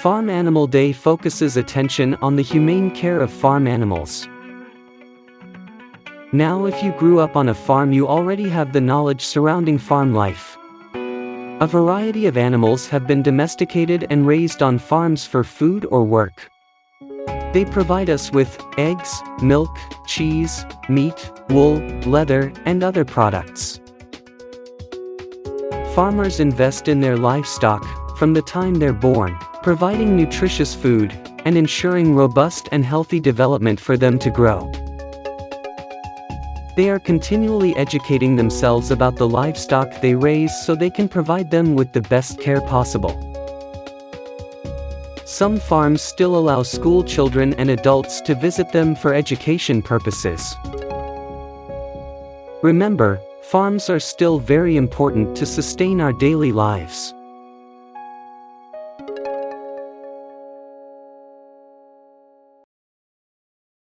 Farm Animal Day focuses attention on the humane care of farm animals. Now, if you grew up on a farm, you already have the knowledge surrounding farm life. A variety of animals have been domesticated and raised on farms for food or work. They provide us with eggs, milk, cheese, meat, wool, leather, and other products. Farmers invest in their livestock from the time they're born, providing nutritious food and ensuring robust and healthy development for them to grow. They are continually educating themselves about the livestock they raise so they can provide them with the best care possible. Some farms still allow school children and adults to visit them for education purposes. Remember, farms are still very important to sustain our daily lives.